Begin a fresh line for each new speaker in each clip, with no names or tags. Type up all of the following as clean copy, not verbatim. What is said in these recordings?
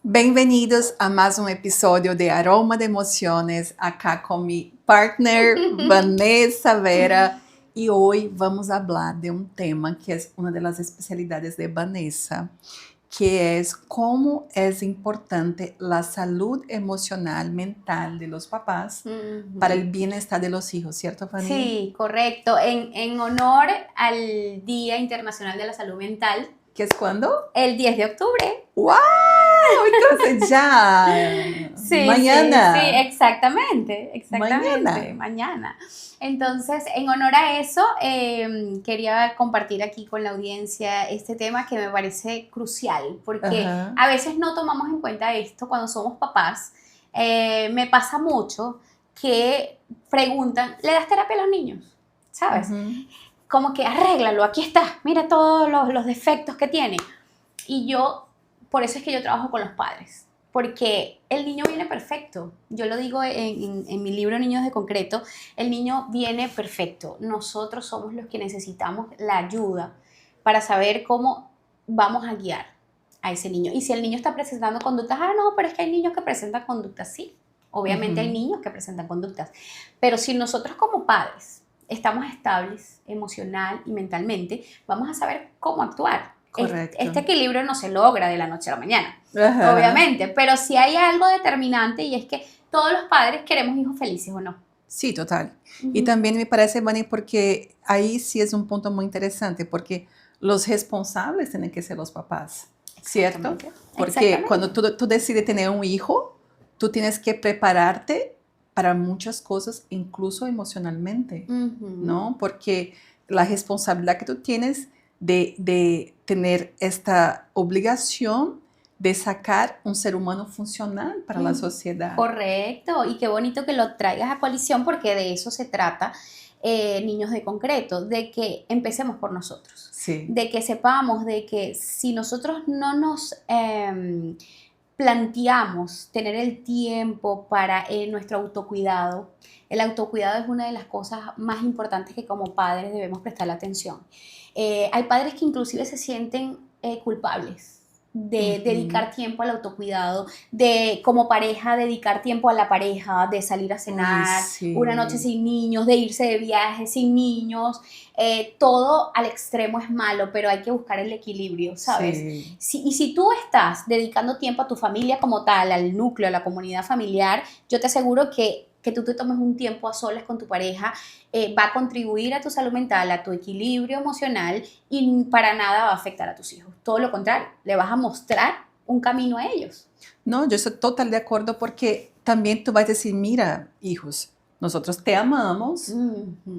Bem-vindos a mais um episódio de Aroma de Emociones, acá com mi partner Vanessa Vera. E hoje vamos falar de um tema que é uma das especialidades de Vanessa, que é como é importante a saúde emocional, mental de los papás para el bienestar de los hijos, ¿cierto, Fanny?
Sí, correcto. En honor al Día Internacional de la Salud Mental.
¿Qué es cuándo?
El 10 de octubre.
¡Wow! Entonces ya,
Sí,
mañana.
Sí, exactamente. Mañana. Entonces, en honor a eso, quería compartir aquí con la audiencia este tema que me parece crucial, porque a veces no tomamos en cuenta esto cuando somos papás. Me pasa mucho que preguntan, ¿le das terapia a los niños? ¿Sabes? Como que arréglalo, aquí está, mira todos los defectos que tiene. Y por eso es que yo trabajo con los padres, porque el niño viene perfecto. Yo lo digo en mi libro Niños de Concreto, el niño viene perfecto. Nosotros somos los que necesitamos la ayuda para saber cómo vamos a guiar a ese niño. Y si el niño está presentando conductas, no, pero es que hay niños que presentan conductas, sí. Obviamente hay niños que presentan conductas. Pero si nosotros como padres estamos estables emocional y mentalmente, vamos a saber cómo actuar.
Correcto.
Este equilibrio no se logra de la noche a la mañana, obviamente, pero sí hay algo determinante y es que todos los padres queremos hijos felices, ¿o no?
Sí, total. Y también me parece, Vani, porque ahí sí es un punto muy interesante, porque los responsables tienen que ser los papás, ¿cierto? Porque cuando tú decides tener un hijo, tú tienes que prepararte para muchas cosas, incluso emocionalmente, ¿no? Porque la responsabilidad que tú tienes de tener esta obligación de sacar un ser humano funcional para la sociedad.
Correcto, y qué bonito que lo traigas a colisión porque de eso se trata, Niños de Concreto, de que empecemos por nosotros,
sí.
De que sepamos de que si nosotros no nos planteamos tener el tiempo para nuestro autocuidado. El autocuidado es una de las cosas más importantes que como padres debemos prestarle atención. Hay padres que inclusive se sienten culpables de dedicar tiempo al autocuidado, de como pareja dedicar tiempo a la pareja, de salir a cenar, una noche sin niños, de irse de viaje sin niños. Todo al extremo es malo, pero hay que buscar el equilibrio, ¿sabes? Y si tú estás dedicando tiempo a tu familia como tal, al núcleo, a la comunidad familiar, yo te aseguro que tú te tomes un tiempo a solas con tu pareja, va a contribuir a tu salud mental, a tu equilibrio emocional y para nada va a afectar a tus hijos. Todo lo contrario, le vas a mostrar un camino a ellos.
No, yo estoy total de acuerdo porque también tú vas a decir, mira, hijos, nosotros te amamos,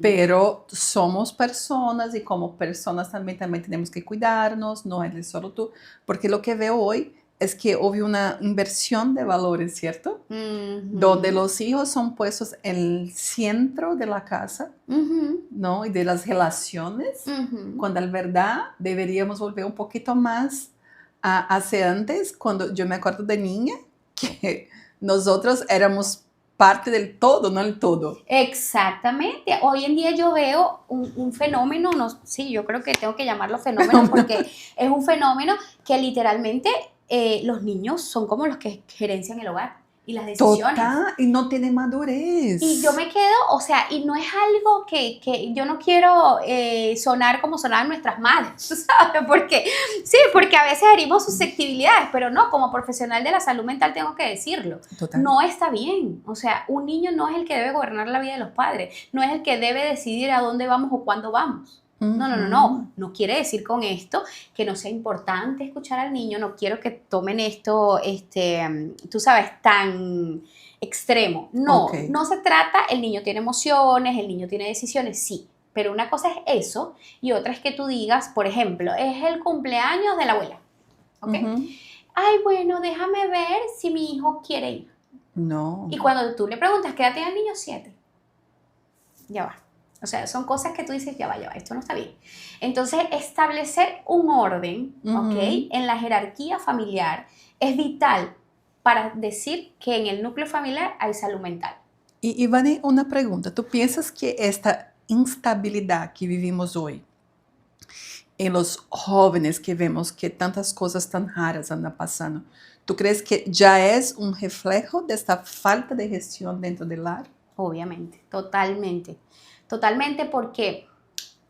pero somos personas y como personas también tenemos que cuidarnos, no es solo tú, porque lo que veo hoy es que hubo una inversión de valores, ¿cierto? Donde los hijos son puestos en el centro de la casa, ¿no? Y de las relaciones, cuando en verdad deberíamos volver un poquito más hacia antes, cuando yo me acuerdo de niña, que nosotros éramos parte del todo, no el todo.
Exactamente. Hoy en día yo veo un fenómeno, sí, yo creo que tengo que llamarlo fenómeno porque es un fenómeno que literalmente los niños son como los que gerencian el hogar y las decisiones.
Total, y no tienen madurez.
Y yo me quedo, o sea, y no es algo que yo no quiero sonar como sonaban nuestras madres, ¿sabes? Porque a veces herimos susceptibilidades, pero no, como profesional de la salud mental tengo que decirlo.
Total.
No está bien, o sea, un niño no es el que debe gobernar la vida de los padres, no es el que debe decidir a dónde vamos o cuándo vamos. No quiere decir con esto que no sea importante escuchar al niño, no quiero que tomen esto, tú sabes, tan extremo. No se trata, el niño tiene emociones, el niño tiene decisiones, sí, pero una cosa es eso y otra es que tú digas, por ejemplo, es el cumpleaños de la abuela, ¿ok? Ay, bueno, déjame ver si mi hijo quiere ir.
No.
Y cuando tú le preguntas, ¿qué edad tiene el niño? 7. Ya va. O sea, son cosas que tú dices, ya va, esto no está bien. Entonces, establecer un orden, ¿ok? En la jerarquía familiar es vital para decir que en el núcleo familiar hay salud mental.
Y Vani, una pregunta. ¿Tú piensas que esta instabilidad que vivimos hoy, en los jóvenes que vemos que tantas cosas tan raras andan pasando, ¿Tú crees que ya es un reflejo de esta falta de gestión dentro del lar?
Obviamente, totalmente. Totalmente, porque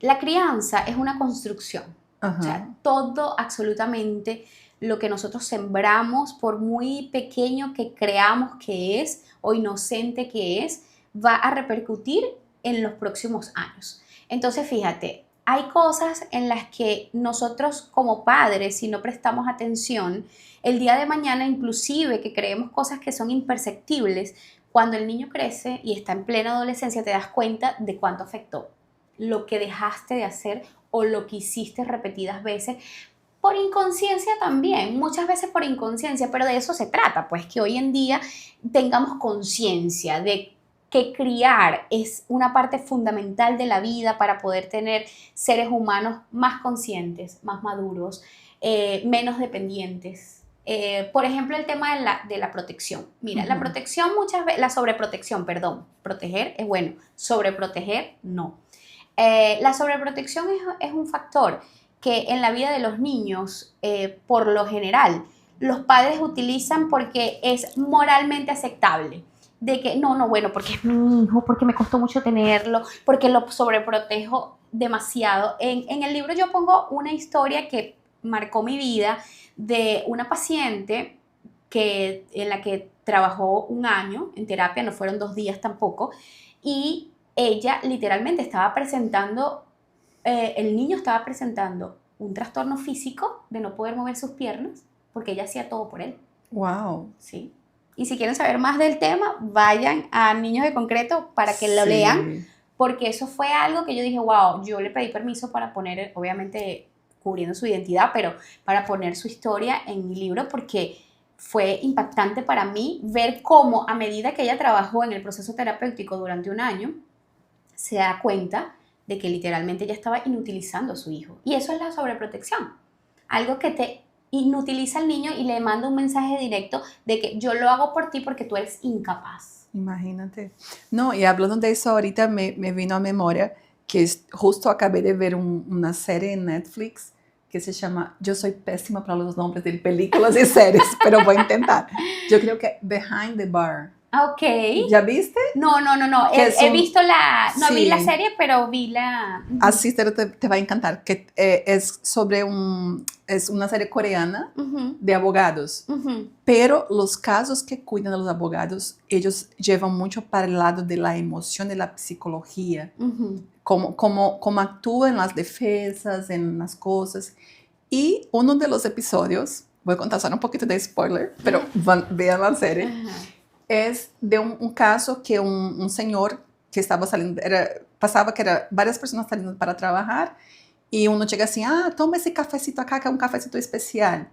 la crianza es una construcción. O sea, todo absolutamente lo que nosotros sembramos, por muy pequeño que creamos que es o inocente que es, va a repercutir en los próximos años. Entonces, fíjate, hay cosas en las que nosotros como padres, si no prestamos atención, el día de mañana inclusive que creemos cosas que son imperceptibles, cuando el niño crece y está en plena adolescencia te das cuenta de cuánto afectó lo que dejaste de hacer o lo que hiciste repetidas veces, por inconsciencia también, muchas veces por inconsciencia, pero de eso se trata, pues que hoy en día tengamos conciencia de que criar es una parte fundamental de la vida para poder tener seres humanos más conscientes, más maduros, menos dependientes. Por ejemplo, el tema de la protección. Mira, la protección muchas veces, la sobreprotección, perdón, proteger es bueno, sobreproteger no. La sobreprotección es un factor que en la vida de los niños, por lo general, los padres utilizan porque es moralmente aceptable. De que, no, bueno, porque es mi hijo, porque me costó mucho tenerlo, porque lo sobreprotejo demasiado. En el libro yo pongo una historia que marcó mi vida de una paciente en la que trabajó un año en terapia, no fueron 2 días tampoco, y ella literalmente estaba presentando, el niño estaba presentando un trastorno físico de no poder mover sus piernas porque ella hacía todo por él.
Wow.
Sí. Y si quieren saber más del tema, vayan a Niños de Concreto para que lo lean, porque eso fue algo que yo dije, wow, yo le pedí permiso para poner, obviamente cubriendo su identidad, pero para poner su historia en mi libro, porque fue impactante para mí ver cómo a medida que ella trabajó en el proceso terapéutico durante un año, se da cuenta de que literalmente ella estaba inutilizando a su hijo. Y eso es la sobreprotección. Algo que te inutiliza al niño y le manda un mensaje directo de que yo lo hago por ti porque tú eres incapaz.
Imagínate. No, y hablando de eso ahorita me vino a memoria que justo acabé de ver una serie en Netflix que se llama, yo soy pésima para los nombres de películas y series, pero voy a intentar. Yo creo que Behind the Bar.
Ok.
¿Ya viste?
No. He visto no vi la serie, pero vi la...
Así te va a encantar. Que es sobre es una serie coreana de abogados. Pero los casos que cuidan de los abogados, ellos llevan mucho para el lado de la emoción, de la psicología. Cómo actúan en las defensas, en las cosas. Y uno de los episodios, voy a contar solo un poquito de spoiler, pero vean la serie. Es de un caso que un señor que estaba saliendo, pasaba que era varias personas saliendo para trabajar y uno llega assim, toma esse cafecito acá que é um cafecito especial.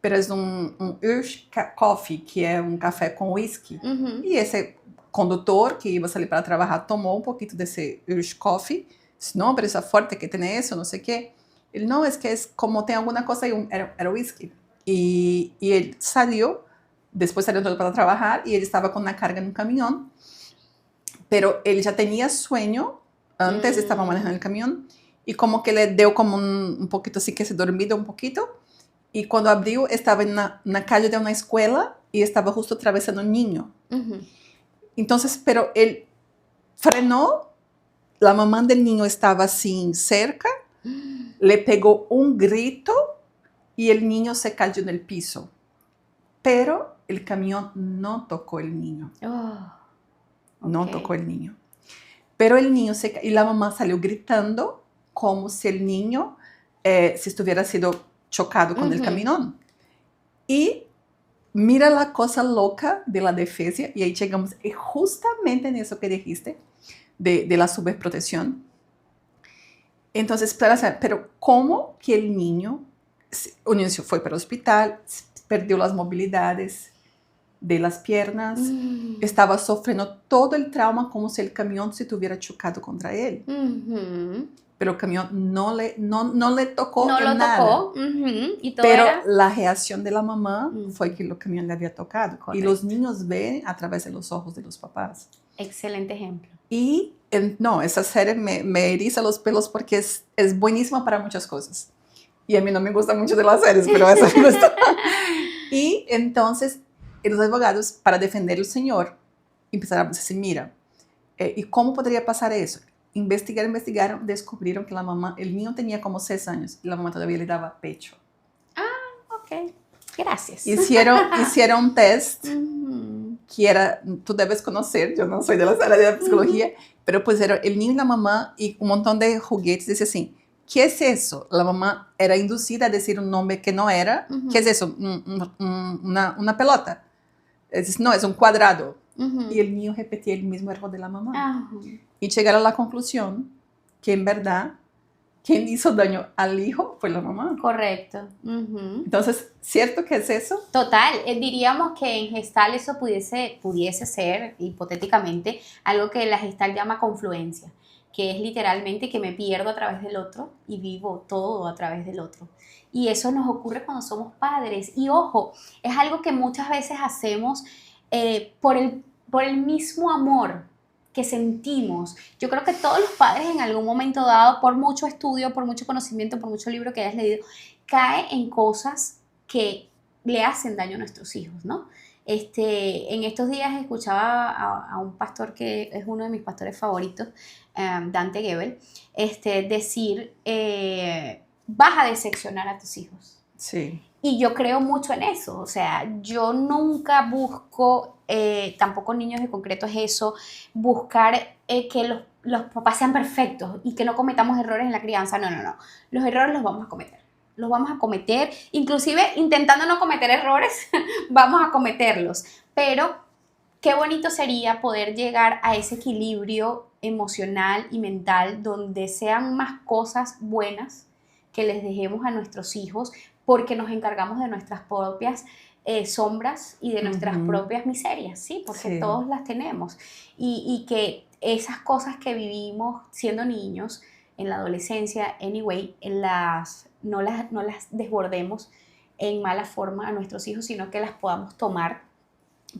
Pero es un Irish Coffee, que é um café com whisky. E esse condutor que iba a salir para trabajar tomou um pouquinho desse Irish Coffee. Disse, não, pero isso é forte que tem isso, não sei o quê. Ele, não, es que es como tem alguma coisa aí, era whisky. E ele saiu. Después salió todo para trabajar y él estaba con una carga en un camión, pero él ya tenía sueño, antes estaba manejando el camión, y como que le dio como un poquito así que se dormido un poquito, y cuando abrió estaba en una calle de una escuela y estaba justo atravesando un niño. Entonces, pero él frenó, la mamá del niño estaba así cerca, le pegó un grito y el niño se cayó en el piso. Pero el camión no tocó el niño. No tocó el niño. Pero el niño y la mamá salió gritando como si el niño si estuviera sido chocado con el camión. Y mira la cosa loca de la defensa, y ahí llegamos justamente en eso que dijiste, de la sobreprotección. Entonces, pero ¿cómo que el niño fue para el hospital, perdió las movilidades de las piernas, estaba sufriendo todo el trauma como si el camión se tuviera chocado contra él. Pero el camión no le tocó nada. No lo tocó. ¿Y todo pero la reacción de la mamá fue que el camión le había tocado. Correcto. Y los niños ven a través de los ojos de los papás.
Excelente ejemplo.
Y no, esa serie me eriza los pelos porque es buenísima para muchas cosas. Y a mí no me gusta mucho de las series, pero esa me gusta. Y entonces los abogados, para defender al señor, empezaron a decir, mira, ¿y cómo podría pasar eso? Investigaron, descubrieron que la mamá, el niño tenía como 6 años y la mamá todavía le daba pecho.
Ok, gracias.
Hicieron un test que era, tú debes conocer, yo no soy de la sala de la psicología, pero pues era el niño y la mamá y un montón de juguetes, dice así, ¿qué es eso? La mamá era inducida a decir un nombre que no era, ¿qué es eso? Una pelota. Dice, no, es un cuadrado. Y el niño repetía el mismo error de la mamá. Y llegaron a la conclusión que en verdad quien hizo daño al hijo fue la mamá.
Correcto.
Entonces, ¿cierto que es eso?
Total, diríamos que en Gestalt eso pudiese ser, hipotéticamente, algo que la Gestalt llama confluencia, que es literalmente que me pierdo a través del otro y vivo todo a través del otro. Y eso nos ocurre cuando somos padres. Y ojo, es algo que muchas veces hacemos por el mismo amor que sentimos. Yo creo que todos los padres en algún momento dado, por mucho estudio, por mucho conocimiento, por mucho libro que hayas leído, cae en cosas que le hacen daño a nuestros hijos, ¿no? En estos días escuchaba a un pastor que es uno de mis pastores favoritos, Dante Gebel, decir, vas a decepcionar a tus hijos.
Sí.
Y yo creo mucho en eso, o sea, yo nunca busco, tampoco niños en concreto es eso, buscar que los papás sean perfectos y que no cometamos errores en la crianza, no, los errores los vamos a cometer, inclusive intentando no cometer errores, vamos a cometerlos, pero qué bonito sería poder llegar a ese equilibrio emocional y mental donde sean más cosas buenas que les dejemos a nuestros hijos, porque nos encargamos de nuestras propias sombras y de nuestras propias miserias, ¿sí? Porque todos las tenemos. Y que esas cosas que vivimos siendo niños, en la adolescencia, anyway, no las desbordemos en mala forma a nuestros hijos, sino que las podamos tomar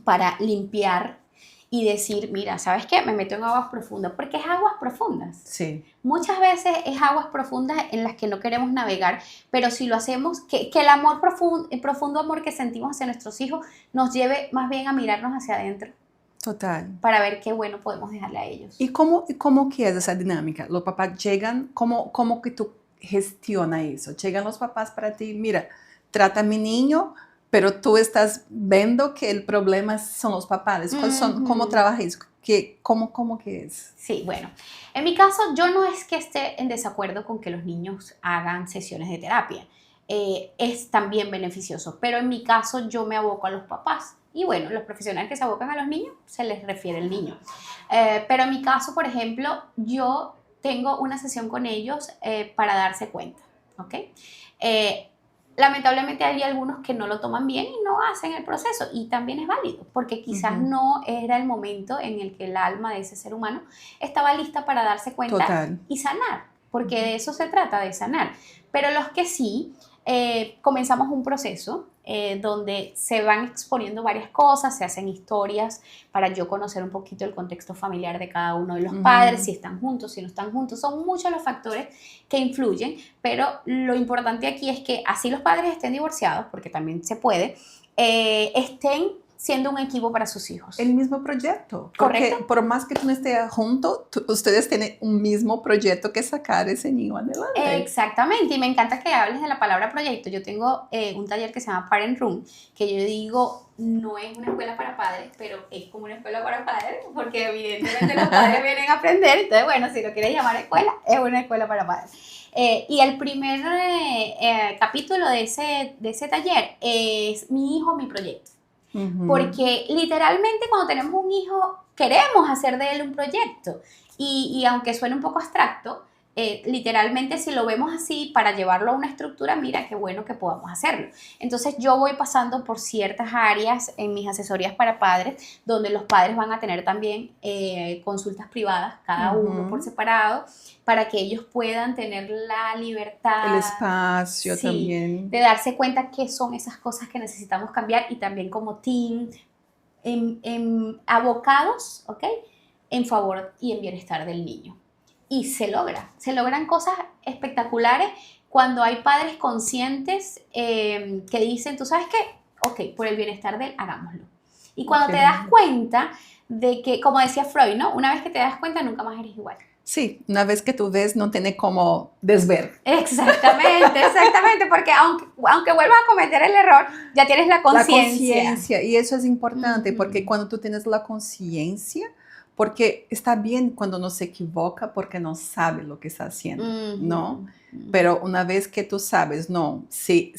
para limpiar y decir, mira, ¿sabes qué? Me meto en aguas profundas, porque es aguas profundas.
Sí.
Muchas veces es aguas profundas en las que no queremos navegar, pero si lo hacemos, que el amor profundo, el profundo amor que sentimos hacia nuestros hijos nos lleve más bien a mirarnos hacia adentro.
Total.
Para ver qué bueno podemos dejarle a ellos.
¿Y cómo que es esa dinámica? Los papás llegan, ¿cómo que tú gestionas eso? Llegan los papás para ti, mira, trata a mi niño, pero tú estás viendo que el problema son los papás. ¿Cómo trabajas? ¿Cómo que es?
Sí, bueno, en mi caso yo no es que esté en desacuerdo con que los niños hagan sesiones de terapia. Es también beneficioso, pero en mi caso yo me aboco a los papás. Y bueno, los profesionales que se abocan a los niños, se les refiere el niño. Pero en mi caso, por ejemplo, yo tengo una sesión con ellos para darse cuenta, ¿ok? Lamentablemente hay algunos que no lo toman bien y no hacen el proceso, y también es válido, porque quizás no era el momento en el que el alma de ese ser humano estaba lista para darse cuenta y sanar, porque de eso se trata, de sanar. Pero los que sí, comenzamos un proceso donde se van exponiendo varias cosas, se hacen historias para yo conocer un poquito el contexto familiar de cada uno de los padres, si están juntos, si no están juntos. Son muchos los factores que influyen, pero lo importante aquí es que así los padres estén divorciados, porque también se puede, estén siendo un equipo para sus hijos.
El mismo proyecto.
Correcto.
Porque por más que tú no estés junto, ustedes tienen un mismo proyecto que sacar ese niño adelante.
Exactamente, y me encanta que hables de la palabra proyecto. Yo tengo un taller que se llama Parent Room, que yo digo, no es una escuela para padres, pero es como una escuela para padres, porque evidentemente los padres vienen a aprender. Entonces, bueno, si lo quieres llamar escuela, es una escuela para padres. Y el primer capítulo de ese taller es Mi hijo, mi proyecto. Porque literalmente cuando tenemos un hijo queremos hacer de él un proyecto, y aunque suene un poco abstracto, literalmente si lo vemos así para llevarlo a una estructura, mira qué bueno que podamos hacerlo. Entonces yo voy pasando por ciertas áreas en mis asesorías para padres, donde los padres van a tener también consultas privadas, cada uno por separado, para que ellos puedan tener la libertad,
el espacio también,
de darse cuenta qué son esas cosas que necesitamos cambiar, y también como team abocados, ¿ok?, en favor y en bienestar del niño. Y se logran cosas espectaculares cuando hay padres conscientes que dicen, tú sabes qué, ok, por el bienestar de él, hagámoslo. Y cuando te das cuenta de que, como decía Freud, ¿no? Una vez que te das cuenta, nunca más eres igual.
Sí, una vez que tú ves, no tiene como desver.
Exactamente, porque aunque vuelvas a cometer el error, ya tienes la conciencia.
La conciencia, y eso es importante, porque cuando tú tienes la conciencia, porque está bien cuando uno se equivoca porque no sabe lo que está haciendo, ¿no? Pero una vez que tú sabes, no, si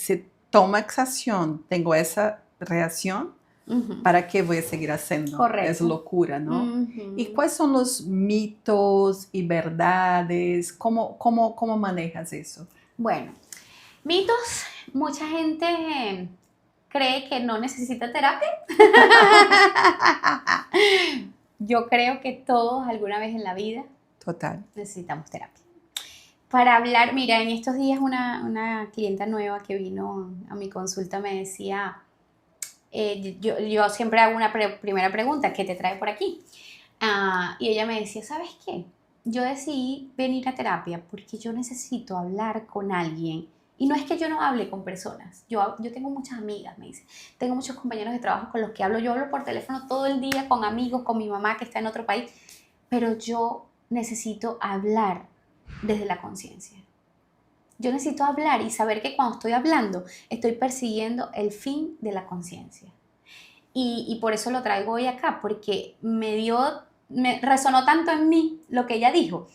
toma esa acción, tengo esa reacción, ¿para qué voy a seguir haciendo?
Correcto.
Es locura, ¿no? ¿Y cuáles son los mitos y verdades? ¿Cómo manejas eso?
Bueno, mitos, mucha gente cree que no necesita terapia. Yo creo que todos alguna vez en la vida necesitamos terapia. Para hablar, mira, en estos días una clienta nueva que vino a mi consulta me decía, yo siempre hago una primera pregunta, ¿qué te trae por aquí? Y ella me decía, ¿sabes qué? Yo decidí venir a terapia porque yo necesito hablar con alguien. Y no es que yo no hable con personas. Yo tengo muchas amigas, me dice. Tengo muchos compañeros de trabajo con los que hablo. Yo hablo por teléfono todo el día con amigos, con mi mamá que está en otro país. Pero yo necesito hablar desde la conciencia. Yo necesito hablar y saber que cuando estoy hablando estoy persiguiendo el fin de la conciencia. Y por eso lo traigo hoy acá, porque me resonó tanto en mí lo que ella dijo.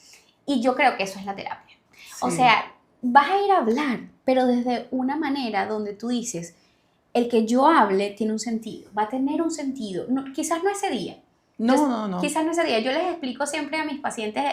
Y yo creo que eso es la terapia. Sí. O sea, vas a ir a hablar, pero desde una manera donde tú dices, el que yo hable tiene un sentido, va a tener un sentido. No, quizás no ese día.
No.
Quizás no ese día. Yo les explico siempre a mis pacientes,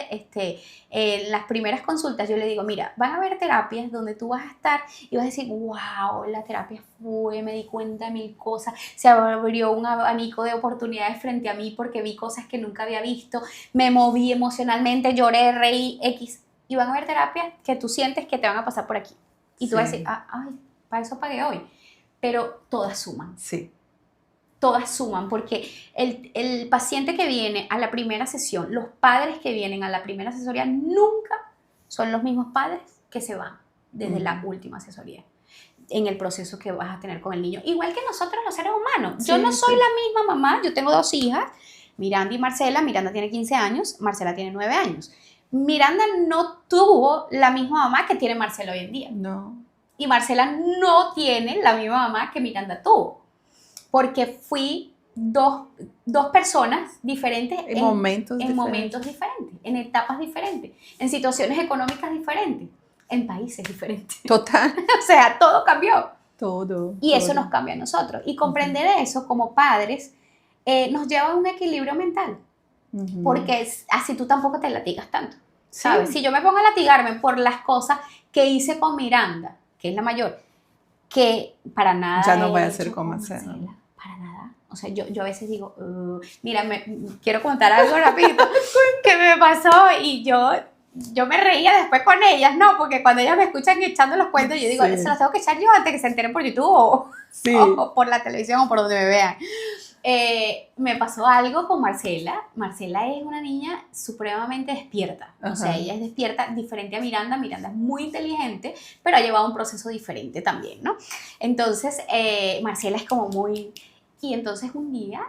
en las primeras consultas, yo les digo, mira, van a haber terapias donde tú vas a estar y vas a decir, wow, la terapia me di cuenta de 1000 cosas, se abrió un abanico de oportunidades frente a mí porque vi cosas que nunca había visto, me moví emocionalmente, lloré, reí, X. Y van a haber terapias que tú sientes que te van a pasar por aquí. Y tú vas a decir, ay, para eso pagué hoy. Pero todas suman.
Sí.
Todas suman, porque el paciente que viene a la primera sesión, los padres que vienen a la primera asesoría nunca son los mismos padres que se van desde la última asesoría en el proceso que vas a tener con el niño. Igual que nosotros los seres humanos. Yo no soy la misma mamá, yo tengo 2 hijas, Miranda y Marcela. Miranda tiene 15 años, Marcela tiene 9 años. Miranda no tuvo la misma mamá que tiene Marcela hoy en día.
No.
Y Marcela no tiene la misma mamá que Miranda tuvo. Porque fui dos personas diferentes en momentos diferentes, en etapas diferentes, en situaciones económicas diferentes, en países diferentes.
Total.
O sea, todo cambió.
Todo.
Y eso nos cambia a nosotros. Y comprender eso como padres nos lleva a un equilibrio mental. Porque así tú tampoco te latigas tanto. ¿Sabes? Si yo me pongo a latigarme por las cosas que hice con Miranda, que es la mayor, que para nada
ya no voy a hacer con Marcela.
Para nada. O sea, yo a veces digo, mira, quiero contar algo rapidito que me pasó y yo me reía después con ellas, ¿no? Porque cuando ellas me escuchan echando los cuentos, yo digo, se los tengo que echar yo antes que se enteren por YouTube o por la televisión o por donde me vean. Me pasó algo con Marcela. Marcela es una niña supremamente despierta. O sea, ella es despierta, diferente a Miranda. Miranda es muy inteligente, pero ha llevado un proceso diferente también, ¿no? Entonces, Marcela es como muy... Y entonces un día,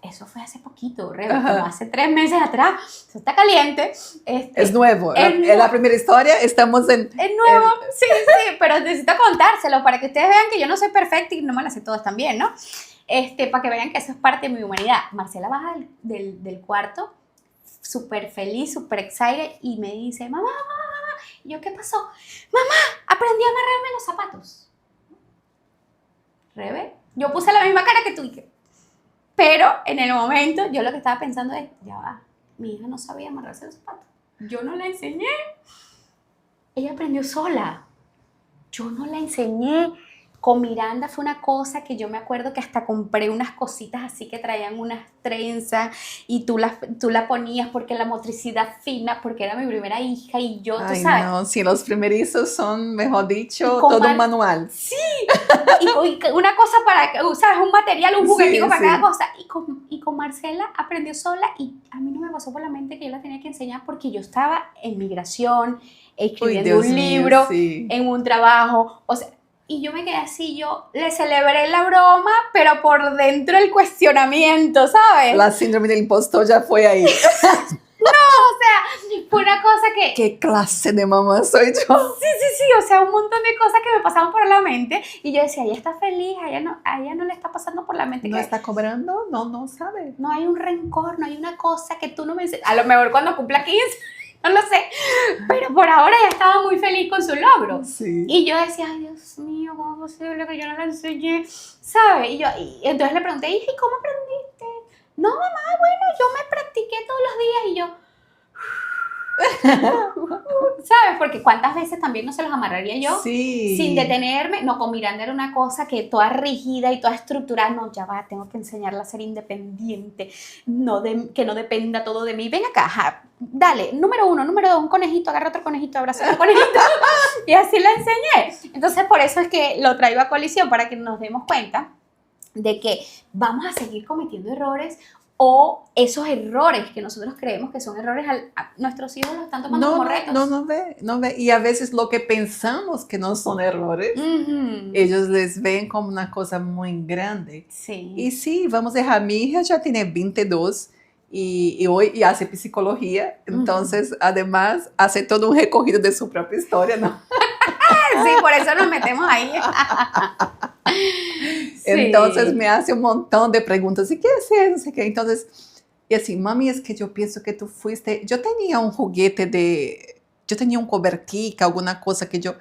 eso fue hace poquito, como hace 3 meses atrás, eso está caliente.
Es nuevo. Es la primera historia, estamos en...
Es nuevo, sí, pero necesito contárselo para que ustedes vean que yo no soy perfecta y no me las sé todas también, ¿no? Para que vean que eso es parte de mi humanidad. Marcela baja del cuarto, súper feliz, súper excited, y me dice, mamá. Y yo, ¿qué pasó? Mamá, aprendí a amarrarme los zapatos. Rebe, yo puse la misma cara que tú, pero en el momento yo lo que estaba pensando es, ya va, mi hija no sabía amarrarse los zapatos. Yo no la enseñé. Ella aprendió sola. Yo no la enseñé. Con Miranda fue una cosa que yo me acuerdo que hasta compré unas cositas así que traían unas trenzas y tú la ponías porque la motricidad fina, porque era mi primera hija y yo, tú sabes.
No, sí, los primerizos son, mejor dicho, todo un manual.
Sí, y una cosa para, ¿sabes? Un material, un juguetico para cada cosa. Y con Marcela aprendió sola y a mí no me pasó por la mente que yo la tenía que enseñar porque yo estaba en migración, escribiendo un libro, en un trabajo, o sea, Y yo me quedé así, yo le celebré la broma, pero por dentro el cuestionamiento, ¿sabes?
La síndrome del impostor ya fue ahí.
No, o sea, fue una cosa que...
¿Qué clase de mamá soy yo?
Sí, o sea, un montón de cosas que me pasaban por la mente y yo decía, ella está feliz, a ella no le está pasando por la mente.
¿No
que
está cobrando? No sabe.
no hay un rencor, no hay una cosa que tú no me enseñas. A lo mejor cuando cumpla 15, no lo sé, pero por ahora ella estaba muy feliz con su logro.
Sí.
Y yo decía, ay, Dios mío, ¿cómo es posible que yo no la enseñé? ¿Sabes? Y entonces le pregunté, hija, ¿y cómo aprendiste? No, mamá, bueno, yo me practiqué todos los días y yo... ¿Sabes? Porque cuántas veces también no se los amarraría yo sin detenerme. No, con Miranda era una cosa que toda rígida y toda estructurada. No, ya va, tengo que enseñarla a ser independiente, que no dependa todo de mí. Ven acá, ja, dale, número 1, número 2, un conejito, agarra otro conejito, abraza otro conejito. Y así la enseñé. Entonces por eso es que lo traigo a colisión, para que nos demos cuenta de que vamos a seguir cometiendo errores, o esos errores que nosotros creemos que son errores, nuestros hijos los están tomando como retos.
No ve. Y a veces lo que pensamos que no son errores, ellos les ven como una cosa muy grande.
Sí.
Y sí, vamos a dejar, mi hija ya tiene 22 y hoy hace psicología, entonces además hace todo un recorrido de su propia historia, ¿no?
Sí, por eso nos metemos ahí.
Sí. Entonces me hace un montón de preguntas, ¿y qué haces? No sé qué. Entonces, y así, mami, es que yo pienso que tú fuiste, yo tenía un juguete yo tenía un cobertica, alguna cosa que yo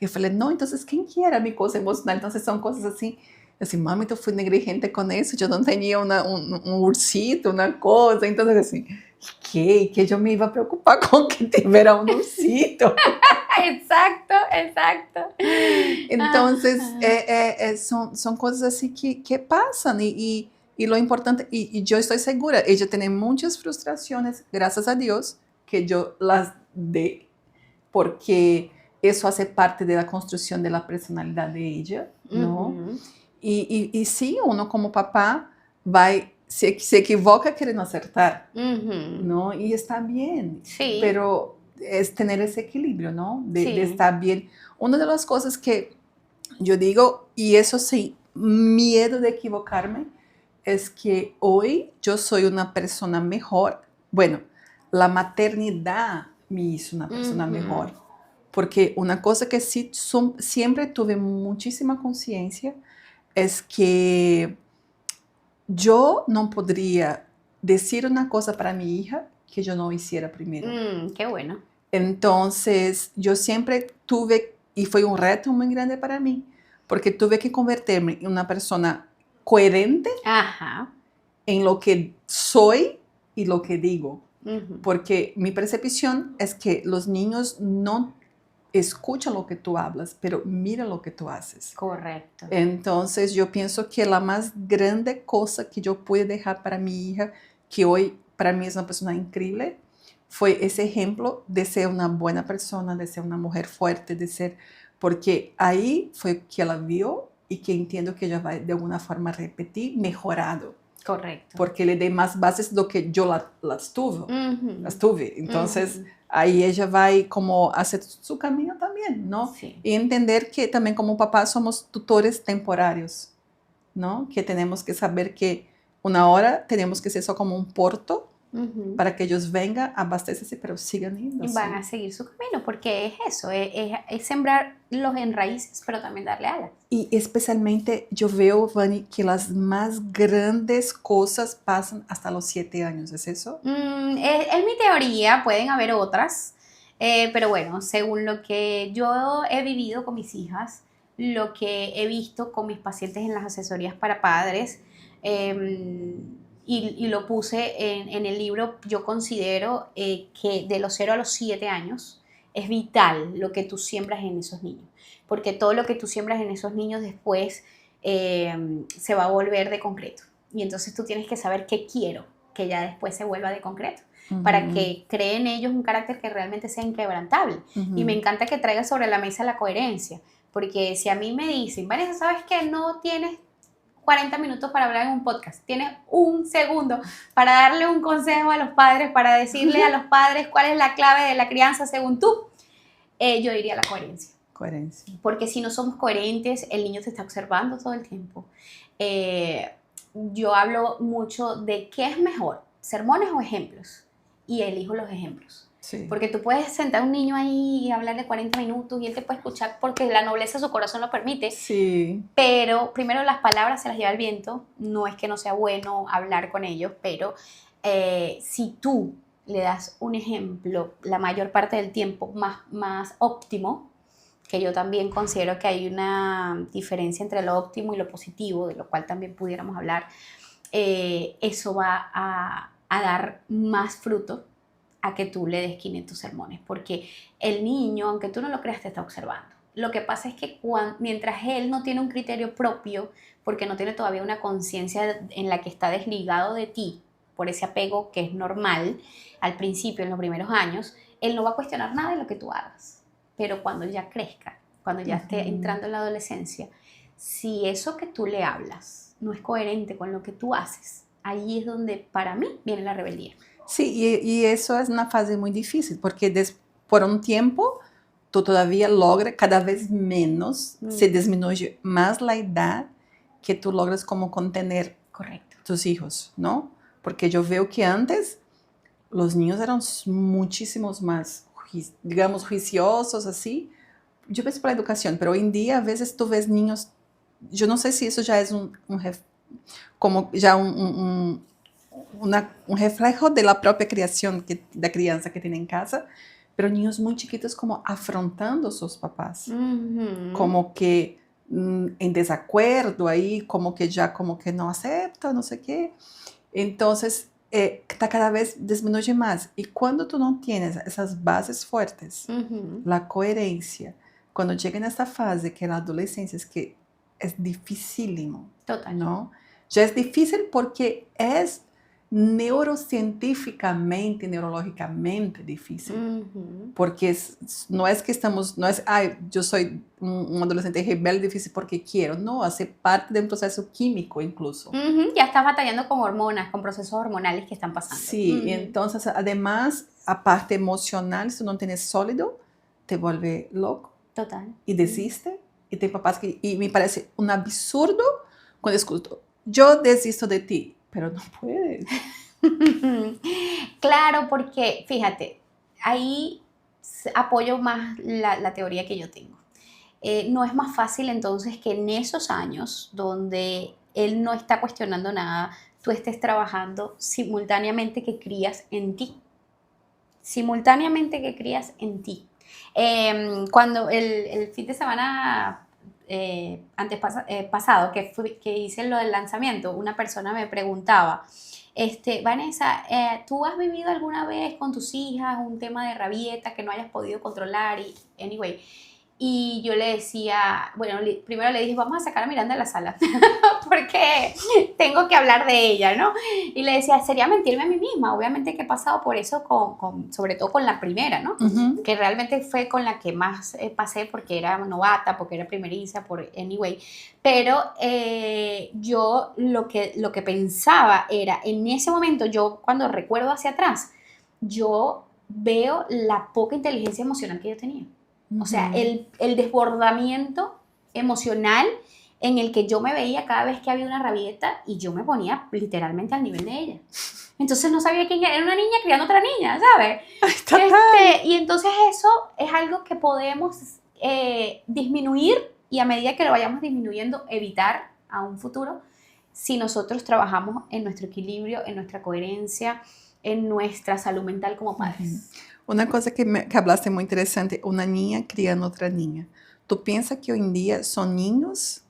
falei, no, entonces, ¿quién quiere mi cosa emocional? Entonces son cosas así, assim, mami, tú fuiste negligente con eso, yo no tenía un ursito, una cosa, entonces así, que yo me iba a preocupar con que tuviera un ursito.
Exacto.
Entonces, son cosas así que pasan y lo importante, y yo estoy segura, ella tiene muchas frustraciones, gracias a Dios, que yo las dé, porque eso hace parte de la construcción de la personalidad de ella, ¿no? Y sí, uno como papá se equivoca queriendo acertar, ¿no? Y está bien,
sí.
pero es tener ese equilibrio, ¿no? De estar bien. Una de las cosas que yo digo, y eso sí, miedo de equivocarme, es que hoy yo soy una persona mejor. Bueno, la maternidad me hizo una persona mejor, porque una cosa que sí siempre tuve muchísima conciencia es que yo no podría decir una cosa para mi hija que yo no hiciera primero.
Qué bueno.
Entonces, yo siempre tuve, y fue un reto muy grande para mí, porque tuve que convertirme en una persona coherente en lo que soy y lo que digo. Porque mi percepción es que los niños no escuchan lo que tú hablas, pero miran lo que tú haces.
Correcto.
Entonces, yo pienso que la más grande cosa que yo pude dejar para mi hija, que hoy para mí es una persona increíble, fue ese ejemplo de ser una buena persona, de ser una mujer fuerte, de ser... Porque ahí fue que ella vio y que entiendo que ella va de alguna forma repetir, mejorado.
Correcto.
Porque le dei más bases do que yo las tuve. Entonces, ahí ella va como hacer su camino también, ¿no?
Sí.
Y entender que también como papás somos tutores temporarios, ¿no? Que tenemos que saber que una hora tenemos que ser só como un puerto para que ellos vengan, abastecerse, pero sigan yendo.
Y van a seguir su camino, porque es eso, es sembrar los en raíces, pero también darle alas.
Y especialmente yo veo, Vani, que las más grandes cosas pasan hasta los 7 años, ¿es eso?
Es mi teoría, pueden haber otras, pero bueno, según lo que yo he vivido con mis hijas, lo que he visto con mis pacientes en las asesorías para padres, y lo puse en el libro, yo considero que de los 0 a los 7 años es vital lo que tú siembras en esos niños, porque todo lo que tú siembras en esos niños después se va a volver de concreto, y entonces tú tienes que saber qué quiero que ya después se vuelva de concreto, para que creen ellos un carácter que realmente sea inquebrantable. Y me encanta que traigas sobre la mesa la coherencia, porque si a mí me dicen, Vanessa, ¿sabes que no tienes 40 minutos para hablar en un podcast? Tienes un segundo para darle un consejo a los padres, para decirle a los padres cuál es la clave de la crianza según tú. Yo diría la coherencia.
Coherencia.
Porque si no somos coherentes, el niño te está observando todo el tiempo. Yo hablo mucho de qué es mejor, sermones o ejemplos, y elijo los ejemplos.
Sí.
Porque tú puedes sentar a un niño ahí y hablarle 40 minutos y él te puede escuchar porque la nobleza de su corazón lo permite.
Sí.
Pero primero las palabras se las lleva el viento. No es que no sea bueno hablar con ellos, pero si tú le das un ejemplo la mayor parte del tiempo más óptimo, que yo también considero que hay una diferencia entre lo óptimo y lo positivo, de lo cual también pudiéramos hablar, eso va a dar más fruto a que tú le des 500 sermones, porque el niño, aunque tú no lo creas, te está observando. Lo que pasa es que mientras él no tiene un criterio propio, porque no tiene todavía una conciencia en la que está desligado de ti, por ese apego que es normal al principio, en los primeros años, él no va a cuestionar nada de lo que tú hagas. Pero cuando ya crezca, cuando ya esté entrando en la adolescencia, si eso que tú le hablas no es coherente con lo que tú haces, ahí es donde para mí viene la rebeldía.
Sí, y eso es una fase muy difícil, porque por un tiempo tú todavía logras cada vez menos, se disminuye más la edad que tú logras como contener tus hijos, ¿no? Porque yo veo que antes los niños eran muchísimos más, digamos, juiciosos, así. Yo pienso por la educación, pero hoy en día a veces tú ves niños, yo no sé si eso ya es como ya un reflejo de la propia criación da criança que tem em casa, pero niños muy chiquitos como afrontando sus papás, como que en desacuerdo ahí, como que ya como que no acepta, no sé qué. Entonces, está cada vez disminuye más. Y cuando tú no tienes esas bases fuertes, la coherencia, cuando llega en esta fase que la adolescencia es dificílimo,
Total.
¿no? Ya es difícil porque es neurocientíficamente, neurológicamente difícil. Porque no es que estamos, no es, yo soy un adolescente rebelde difícil porque quiero, no, hace parte de un proceso químico incluso.
Ya estás batallando con hormonas, con procesos hormonales que están pasando.
Sí, entonces además, a parte emocional, si tú no tienes sólido, te vuelve loco.
Total.
Y desiste. Y tem papás que, y me parece un absurdo cuando escucho, yo desisto de ti, pero no puedes.
Claro, porque fíjate, ahí apoyo más la teoría que yo tengo. No es más fácil entonces que en esos años donde él no está cuestionando nada, tú estés trabajando simultáneamente que crías en ti. Simultáneamente que crías en ti. Cuando el fin de semana pasado que hice lo del lanzamiento, una persona me preguntaba, Vanessa, ¿tú has vivido alguna vez con tus hijas un tema de rabieta que no hayas podido controlar? Y yo le decía, bueno, primero le dije, vamos a sacar a Miranda de la sala, porque tengo que hablar de ella, ¿no? Y le decía, sería mentirme a mí misma, obviamente que he pasado por eso, sobre todo con la primera, ¿no? Que realmente fue con la que más pasé, porque era novata, porque era primeriza, pero yo lo que pensaba era, en ese momento, yo cuando recuerdo hacia atrás, yo veo la poca inteligencia emocional que yo tenía. O sea, el desbordamiento emocional en el que yo me veía cada vez que había una rabieta y yo me ponía literalmente al nivel de ella. Entonces no sabía quién era una niña criando otra niña, ¿sabes? Y entonces eso es algo que podemos disminuir y a medida que lo vayamos disminuyendo, evitar a un futuro si nosotros trabajamos en nuestro equilibrio, en nuestra coherencia, en nuestra salud mental como padres.
Una cosa que hablaste muy interesante, una niña criando otra niña. ¿Tú piensas que hoy en día son niños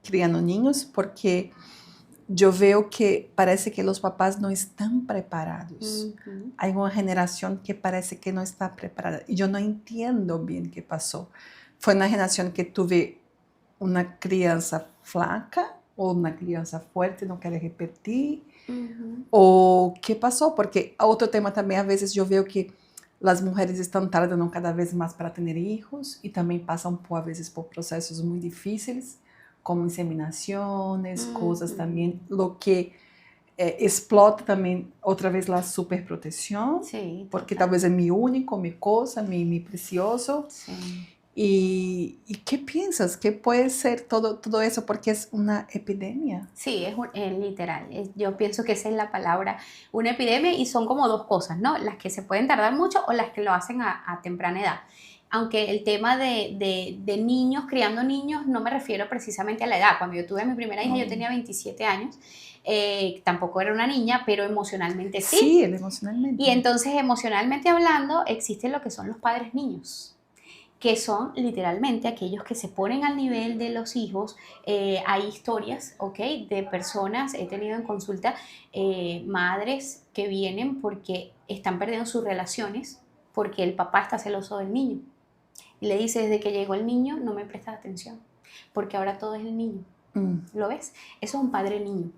criando niños? Porque yo veo que parece que los papás no están preparados. Hay una generación que parece que no está preparada. Y yo no entiendo bien qué pasó. ¿Fue una generación que tuve una crianza flaca o una crianza fuerte, no quiere repetir? ¿O qué pasó? Porque otro tema también, a veces yo veo que las mujeres están tardando cada vez más para tener hijos y también pasan a veces por procesos muy difíciles, como inseminaciones, cosas también, lo que explota también otra vez la superprotección,
sí,
porque tal vez es mi único, mi cosa, mi precioso.
Sí.
¿Y qué piensas? ¿Qué puede ser todo eso? Porque es una epidemia.
Sí, es literal. Yo pienso que esa es la palabra, una epidemia, y son como dos cosas, ¿no? Las que se pueden tardar mucho o las que lo hacen a temprana edad. Aunque el tema de niños, criando niños, no me refiero precisamente a la edad. Cuando yo tuve a mi primera hija, yo tenía 27 años. Tampoco era una niña, pero emocionalmente sí.
Sí, emocionalmente.
Y entonces, emocionalmente hablando, existen lo que son los padres niños, que son literalmente aquellos que se ponen al nivel de los hijos. Hay historias, ¿ok?, de personas, he tenido en consulta madres que vienen porque están perdiendo sus relaciones porque el papá está celoso del niño. Y le dice, desde que llegó el niño no me prestas atención, porque ahora todo es el niño. ¿Lo ves? Eso es un padre niño.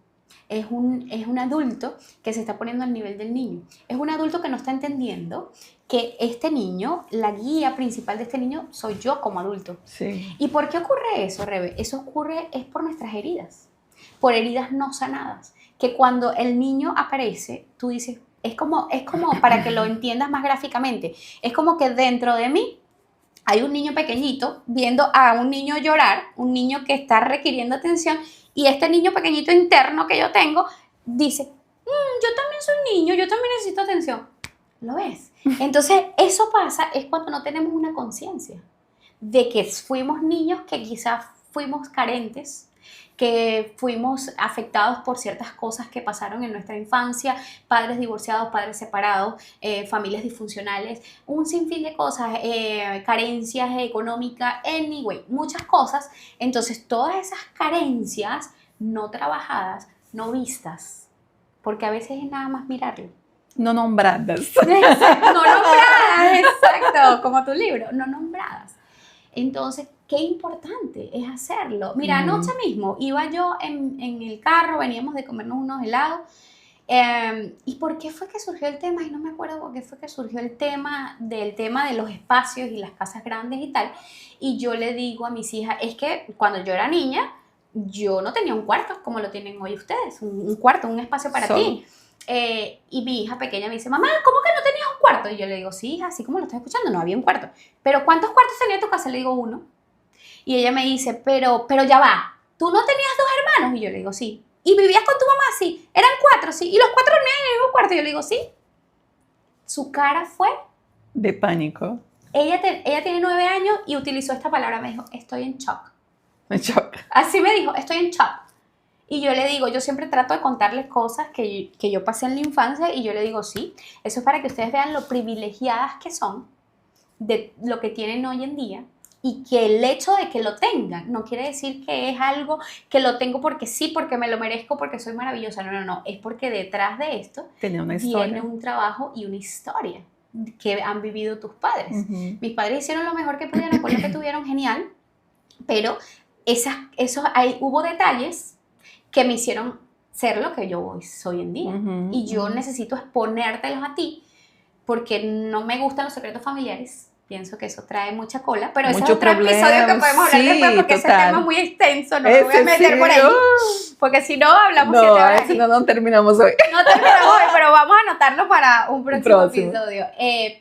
Es un adulto que se está poniendo al nivel del niño. Es un adulto que no está entendiendo que este niño, la guía principal de este niño soy yo como adulto.
Sí.
¿Y por qué ocurre eso, Rebe? Eso ocurre es por nuestras heridas, por heridas no sanadas, que cuando el niño aparece, tú dices, es como para que lo entiendas más gráficamente, es como que dentro de mí hay un niño pequeñito viendo a un niño llorar, un niño que está requiriendo atención, y este niño pequeñito interno que yo tengo dice, yo también soy niño, yo también necesito atención. ¿Lo ves? Entonces, eso pasa es cuando no tenemos una conciencia de que fuimos niños, que quizás fuimos carentes, que fuimos afectados por ciertas cosas que pasaron en nuestra infancia, padres divorciados, padres separados, familias disfuncionales, un sinfín de cosas, carencias económicas, anyway, muchas cosas. Entonces, todas esas carencias no trabajadas, no vistas, porque a veces es nada más mirarlo.
No nombradas.
No nombradas, exacto, como tu libro, no nombradas. Entonces, qué importante es hacerlo. Mira, anoche mismo iba yo en el carro, veníamos de comernos unos helados. ¿Y por qué fue que surgió el tema? Y no me acuerdo por qué fue que surgió el tema de los espacios y las casas grandes y tal. Y yo le digo a mis hijas, es que cuando yo era niña, yo no tenía un cuarto como lo tienen hoy ustedes, un cuarto, un espacio para ti. Y mi hija pequeña me dice, mamá, ¿cómo que no tenías un cuarto? Y yo le digo, sí, hija, así como lo estás escuchando, no había un cuarto. ¿Pero cuántos cuartos tenía tu casa? Le digo, uno. Y ella me dice, pero ya va, ¿tú no tenías dos hermanos? Y yo le digo, sí. ¿Y vivías con tu mamá? Sí. ¿Eran cuatro? Sí. ¿Y los cuatro dormían en el mismo cuarto? Y yo le digo, sí. Su cara fue...
de pánico.
Ella tiene 9 años y utilizó esta palabra, me dijo, estoy en shock.
En shock.
Así me dijo, estoy en shock. Y yo le digo, yo siempre trato de contarles cosas que yo pasé en la infancia, y yo le digo, sí, eso es para que ustedes vean lo privilegiadas que son de lo que tienen hoy en día, y que el hecho de que lo tengan no quiere decir que es algo que lo tengo porque sí, porque me lo merezco, porque soy maravillosa. No, es porque detrás de esto
tiene una historia,
viene un trabajo y una historia que han vivido tus padres. Mis padres hicieron lo mejor que pudieron con lo que tuvieron, genial, pero hubo detalles que me hicieron ser lo que yo soy hoy en día. Y yo necesito exponértelos a ti, porque no me gustan los secretos familiares. Pienso que eso trae mucha cola, pero ese es otro episodio que podemos hablar después, porque ese tema es muy extenso, no me voy a meter por ahí, porque si no hablamos 7 horas.
Si no terminamos hoy.
No terminamos hoy, pero vamos a anotarlo para un próximo episodio.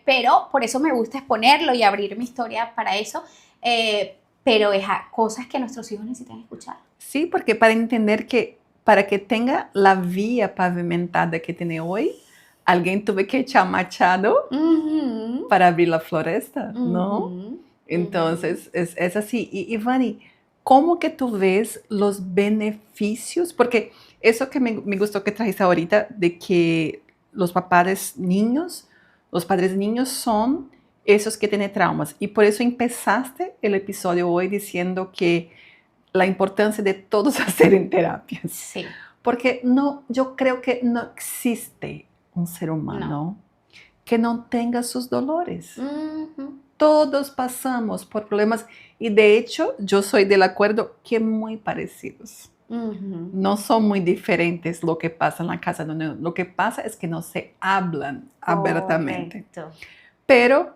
Pero por eso me gusta exponerlo y abrir mi historia para eso, pero es cosas que nuestros hijos necesitan escuchar.
Sí, porque para entender que para que tenga la vía pavimentada que tiene hoy, alguien tuvo que echar machado para abrir la floresta, ¿no? Entonces, es así. Y Vani, ¿cómo que tú ves los beneficios? Porque eso que me gustó que trajiste ahorita, de que los padres niños son esos que tienen traumas. Y por eso empezaste el episodio hoy diciendo que la importancia de todos hacer en terapias.
Sí.
Porque yo creo que no existe un ser humano que no tenga sus dolores. Todos pasamos por problemas, y de hecho yo soy del acuerdo que muy parecidos. No son muy diferentes lo que pasa en la casa. Lo que pasa es que no se hablan abiertamente. Pero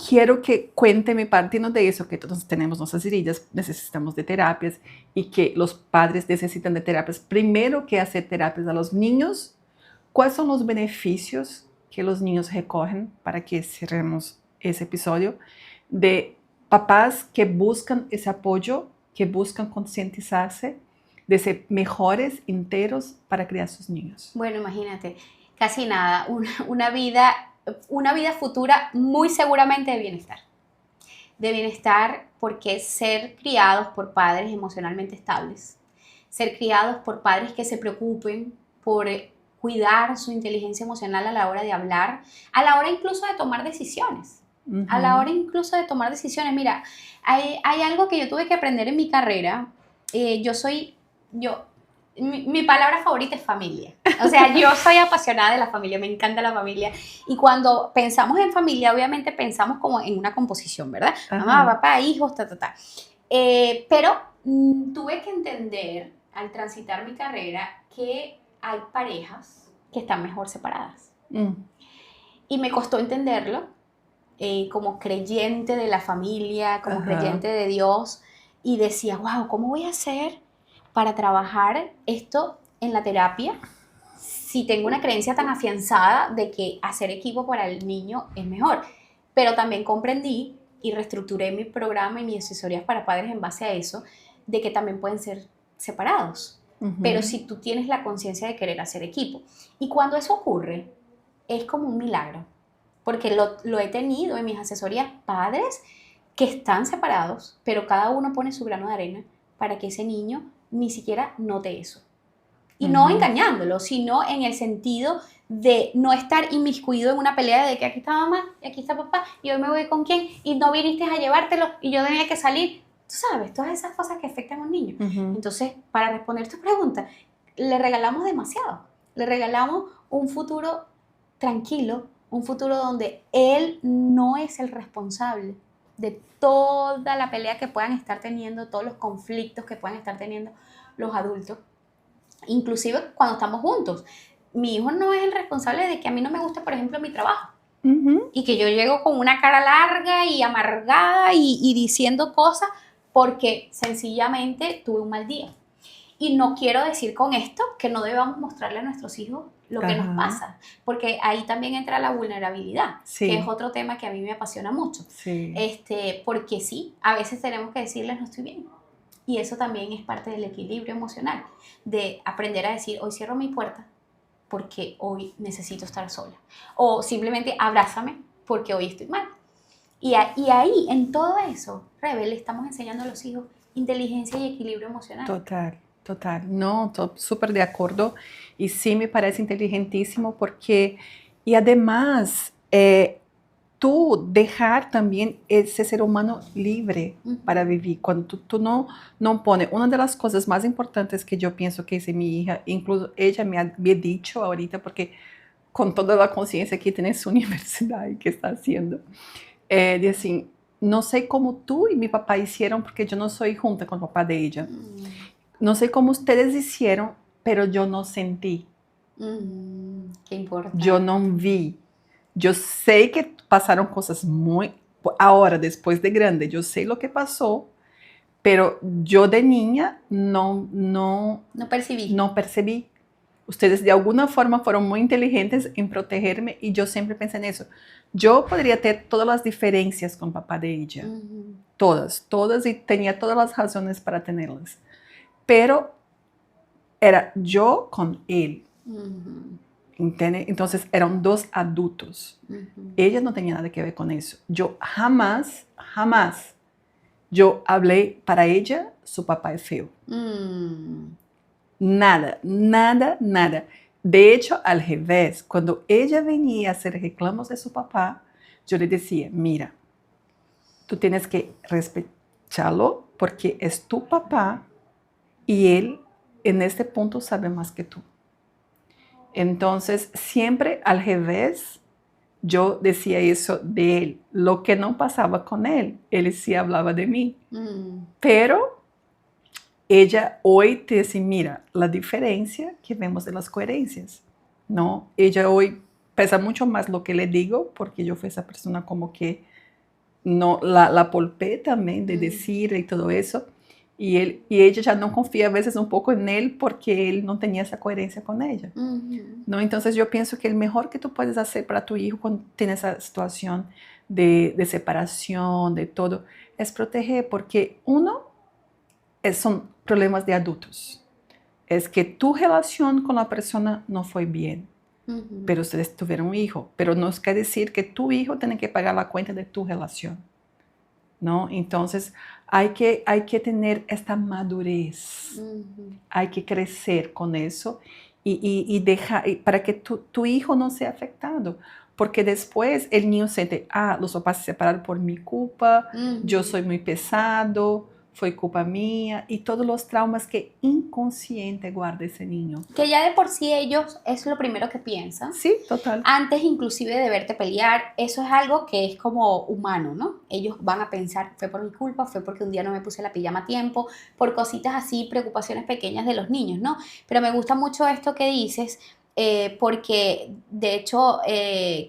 quiero que cuénteme, partiendo de eso, que todos tenemos nuestras heridas, necesitamos de terapias, y que los padres necesitan de terapias. Primero que hacer terapias a los niños, ¿cuáles son los beneficios que los niños recogen para que cerremos ese episodio? de papás que buscan ese apoyo, que buscan concientizarse de ser mejores, enteros para criar sus niños.
Bueno, imagínate, casi nada, una vida futura muy seguramente de bienestar. De bienestar porque ser criados por padres emocionalmente estables, ser criados por padres que se preocupen por cuidar su inteligencia emocional a la hora de hablar, a la hora incluso de tomar decisiones. A la hora incluso de tomar decisiones. Mira, hay algo que yo tuve que aprender en mi carrera. Mi palabra favorita es familia. O sea, yo soy apasionada de la familia, me encanta la familia. Y cuando pensamos en familia, obviamente pensamos como en una composición, ¿verdad? Mamá, papá, hijos, pero tuve que entender, al transitar mi carrera, que hay parejas que están mejor separadas. Y me costó entenderlo, como creyente de la familia, como creyente de Dios. Y decía, wow, ¿cómo voy a hacer para trabajar esto en la terapia si tengo una creencia tan afianzada de que hacer equipo para el niño es mejor? Pero también comprendí y reestructuré mi programa y mis asesorías para padres en base a eso, de que también pueden ser separados, pero si tú tienes la conciencia de querer hacer equipo. Y cuando eso ocurre, es como un milagro, porque lo he tenido en mis asesorías, padres que están separados, pero cada uno pone su grano de arena para que ese niño ni siquiera note eso. Y no engañándolo, sino en el sentido de no estar inmiscuido en una pelea de que aquí está mamá, y aquí está papá, y hoy me voy con quién, y no viniste a llevártelo, y yo tenía que salir. Tú sabes, todas esas cosas que afectan a un niño. Entonces, para responder tu pregunta, le regalamos demasiado. Le regalamos un futuro tranquilo, un futuro donde él no es el responsable de toda la pelea que puedan estar teniendo, todos los conflictos que puedan estar teniendo los adultos, inclusive cuando estamos juntos. Mi hijo no es el responsable de que a mí no me guste, por ejemplo, mi trabajo, y que yo llego con una cara larga y amargada y diciendo cosas porque sencillamente tuve un mal día. Y no quiero decir con esto que no debamos mostrarle a nuestros hijos lo que nos pasa, porque ahí también entra la vulnerabilidad, que es otro tema que a mí me apasiona mucho. Porque sí, a veces tenemos que decirles no estoy bien. Y eso también es parte del equilibrio emocional, de aprender a decir, hoy cierro mi puerta porque hoy necesito estar sola. O simplemente abrázame porque hoy estoy mal. Y ahí, en todo eso, Rebe, le estamos enseñando a los hijos inteligencia y equilibrio emocional.
Total. No, estoy súper de acuerdo. Y sí me parece inteligentísimo porque, y además, tú dejar también ese ser humano libre para vivir. Cuando tú no pones, una de las cosas más importantes que yo pienso que es mi hija, incluso ella me ha dicho ahorita, porque con toda la conciencia que tiene en su universidad y que está haciendo, de assim, no sé cómo tú y mi papá hicieron, porque yo no soy junta con el papá de ella. No sé cómo ustedes hicieron, pero yo no sentí.
Qué importante.
Yo no vi. Yo sé que pasaron cosas muy... Ahora, después de grande, yo sé lo que pasó, pero yo de niña no percibí. Ustedes de alguna forma fueron muy inteligentes en protegerme y yo siempre pensé en eso. Yo podría tener todas las diferencias con papá de ella. Todas, y tenía todas las razones para tenerlas. Pero era yo con él. ¿Entiende? Entonces eran dos adultos. Ella no tenía nada que ver con eso. Yo jamás, yo hablé para ella, su papá es feo. Nada. De hecho, al revés, cuando ella venía a hacer reclamos de su papá, yo le decía, mira, tú tienes que respetarlo porque es tu papá y él en este punto sabe más que tú. Entonces, siempre al revés, yo decía eso de él. Lo que no pasaba con él sí hablaba de mí. Pero ella hoy te dice, mira, la diferencia que vemos de las coherencias, ¿no? Ella hoy pesa mucho más lo que le digo, porque yo fui esa persona como que no, la polpé también de decir y todo eso. Y ella ya no confía a veces un poco en él porque él no tenía esa coherencia con ella. ¿No? Entonces yo pienso que el mejor que tú puedes hacer para tu hijo cuando tiene esa situación de separación, de todo, es proteger, porque son problemas de adultos. Es que tu relación con la persona no fue bien, pero ustedes tuvieron un hijo, pero no quiere decir que tu hijo tiene que pagar la cuenta de tu relación, ¿no? Entonces hay que tener esta madurez, hay que crecer con eso y dejar, para que tu hijo no sea afectado. Porque después el niño siente, los papás se separaron por mi culpa, yo soy muy pesado, fue culpa mía, y todos los traumas que inconsciente guarda ese niño.
Que ya de por sí ellos es lo primero que piensan.
Sí, total.
Antes inclusive de verte pelear, eso es algo que es como humano, ¿no? Ellos van a pensar, fue por mi culpa, fue porque un día no me puse la pijama a tiempo, por cositas así, preocupaciones pequeñas de los niños, ¿no? Pero me gusta mucho esto que dices, porque de hecho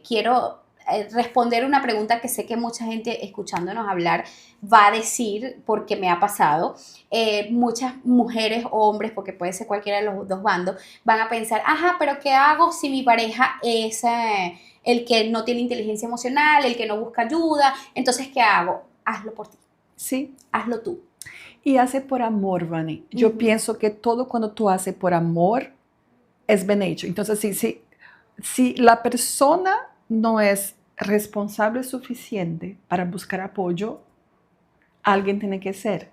quiero responder una pregunta que sé que mucha gente escuchándonos hablar va a decir, porque me ha pasado, muchas mujeres o hombres, porque puede ser cualquiera de los dos bandos, van a pensar, pero ¿qué hago si mi pareja es el que no tiene inteligencia emocional, el que no busca ayuda? Entonces, ¿qué hago? Hazlo por ti.
Sí.
Hazlo tú.
Y hace por amor, Vani. Yo pienso que todo cuando tú haces por amor es bien hecho. Entonces, si la persona no es responsable suficiente para buscar apoyo, alguien tiene que ser.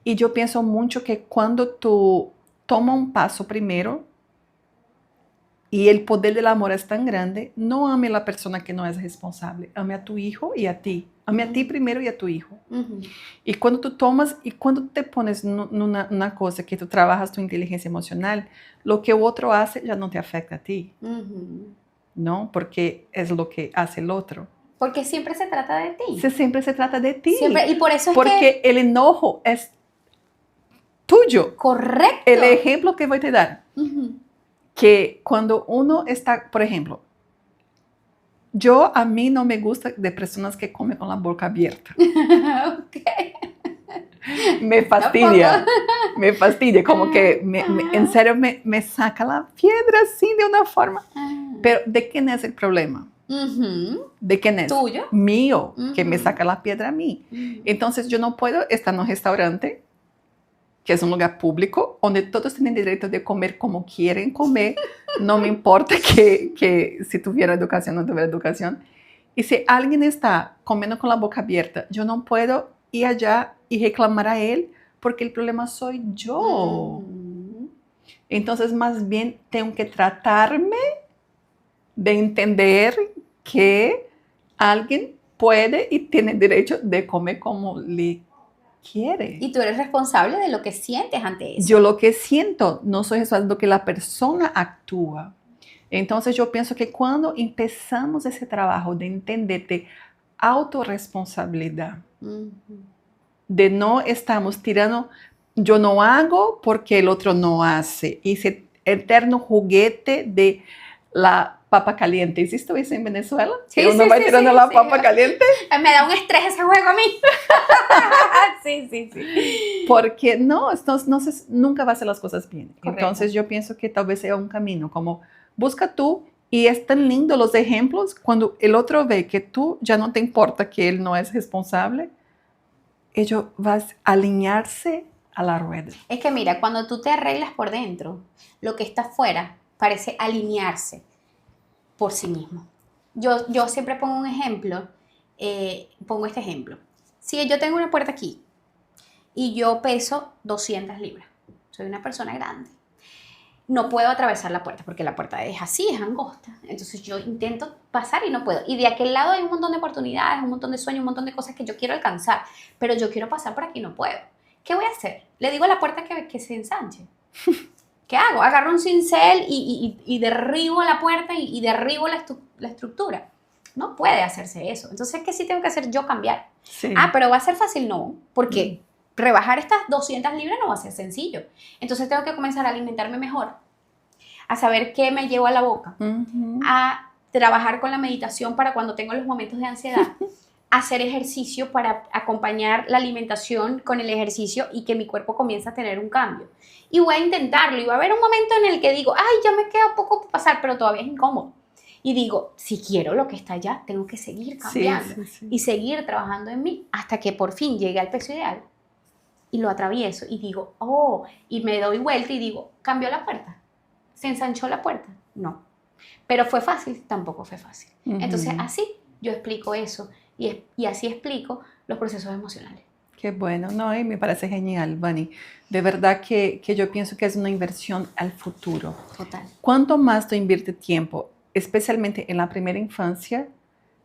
Y yo pienso mucho que cuando tú tomas un paso primero y el poder del amor es tan grande, no ame a la persona que no es responsable, ame a tu hijo y a ti. Ame a ti primero y a tu hijo. Y cuando tú tomas y cuando te pones en una cosa que tú trabajas tu inteligencia emocional, lo que otro hace ya no te afecta a ti. ¿No? Porque es lo que hace el otro.
Porque siempre se trata de ti.
Siempre se trata de ti.
Siempre, y por eso es
porque el enojo es tuyo.
Correcto.
El ejemplo que voy a dar, que cuando uno está, por ejemplo, a mí no me gusta de personas que comen con la boca abierta.
Okay.
Me fastidia, como que en serio me saca la piedra así de una forma. Pero ¿de quién es el problema? ¿De quién es?
Tuyo.
Mío, que me saca la piedra a mí. Entonces yo no puedo estar en un restaurante, que es un lugar público, donde todos tienen derecho de comer como quieren comer, no me importa que si tuviera educación o no tuviera educación. Y si alguien está comiendo con la boca abierta, yo no puedo ir allá y reclamar a él, porque el problema soy yo. Entonces, más bien, tengo que tratarme de entender que alguien puede y tiene derecho de comer como le quiere.
Y tú eres responsable de lo que sientes ante eso.
Yo lo que siento, no soy responsable de lo que la persona actúa. Entonces yo pienso que cuando empezamos ese trabajo de entender de autorresponsabilidad, de no estamos tirando, yo no hago porque el otro no hace, ese eterno juguete de la papa caliente. ¿Hiciste eso en Venezuela?
Sí,
que uno va tirando la papa caliente.
Me da un estrés ese juego a mí. Sí.
Porque nunca va a hacer las cosas bien.
Correcto.
Entonces yo pienso que tal vez sea un camino, como busca tú, y es tan lindo los ejemplos cuando el otro ve que tú ya no te importa que él no es responsable, ellos vas a alinearse a la rueda.
Es que mira, cuando tú te arreglas por dentro, lo que está afuera parece alinearse por sí mismo. Yo siempre pongo un ejemplo, pongo este ejemplo. Si yo tengo una puerta aquí y yo peso 200 libras, soy una persona grande, no puedo atravesar la puerta porque la puerta es así, es angosta. Entonces yo intento pasar y no puedo. Y de aquel lado hay un montón de oportunidades, un montón de sueños, un montón de cosas que yo quiero alcanzar, pero yo quiero pasar por aquí y no puedo. ¿Qué voy a hacer? Le digo a la puerta que se ensanche. ¿Qué hago? Agarro un cincel y derribo la puerta y derribo la estructura. No puede hacerse eso. Entonces, ¿qué sí tengo que hacer yo? Cambiar.
Sí.
Pero ¿va a ser fácil? No, porque rebajar estas 200 libras no va a ser sencillo. Entonces tengo que comenzar a alimentarme mejor, a saber qué me llevo a la boca, a trabajar con la meditación para cuando tengo los momentos de ansiedad, hacer ejercicio para acompañar la alimentación con el ejercicio y que mi cuerpo comience a tener un cambio. Y voy a intentarlo y va a haber un momento en el que digo, ay, ya me queda poco por pasar, pero todavía es incómodo. Y digo, si quiero lo que está allá, tengo que seguir cambiando y seguir trabajando en mí hasta que por fin llegue al peso ideal. Y lo atravieso y digo, oh, y me doy vuelta y digo, ¿cambió la puerta? ¿Se ensanchó la puerta? No. ¿Pero fue fácil? Tampoco fue fácil. Entonces, así yo explico eso y así explico los procesos emocionales.
Qué bueno, no, y me parece genial, Vani. De verdad que yo pienso que es una inversión al futuro.
Total.
Cuanto más tú inviertes tiempo, especialmente en la primera infancia,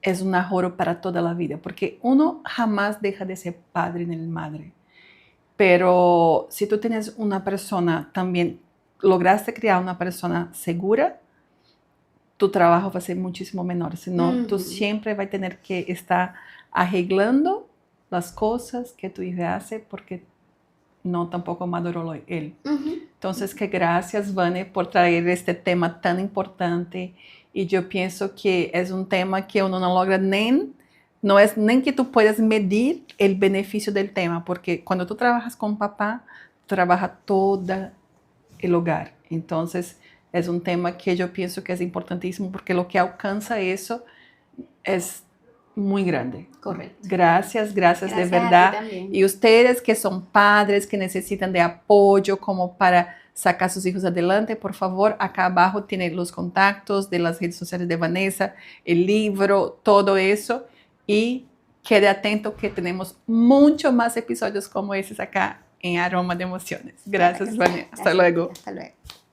es un ahorro para toda la vida, porque uno jamás deja de ser padre ni madre. Pero si tú tienes una persona también, lograste crear una persona segura, tu trabajo va a ser muchísimo menor. Si no, tú siempre vas a tener que estar arreglando las cosas que tu hijo hace porque no tampoco maduró él. Entonces, que gracias, Vane, por traer este tema tan importante. Y yo pienso que es un tema que uno no logra no es nem que tú puedas medir el beneficio del tema, porque cuando tú trabajas con papá, trabaja todo el hogar. Entonces, es un tema que yo pienso que es importantísimo porque lo que alcanza eso es muy grande.
Correcto.
Gracias de verdad. Y ustedes que son padres, que necesitan de apoyo como para sacar a sus hijos adelante, por favor, acá abajo tienen los contactos de las redes sociales de Vanessa, el libro, todo eso. Y quede atento que tenemos muchos más episodios como estos acá en Aroma de Emociones. Gracias, Vanessa. Hasta luego.
Hasta luego.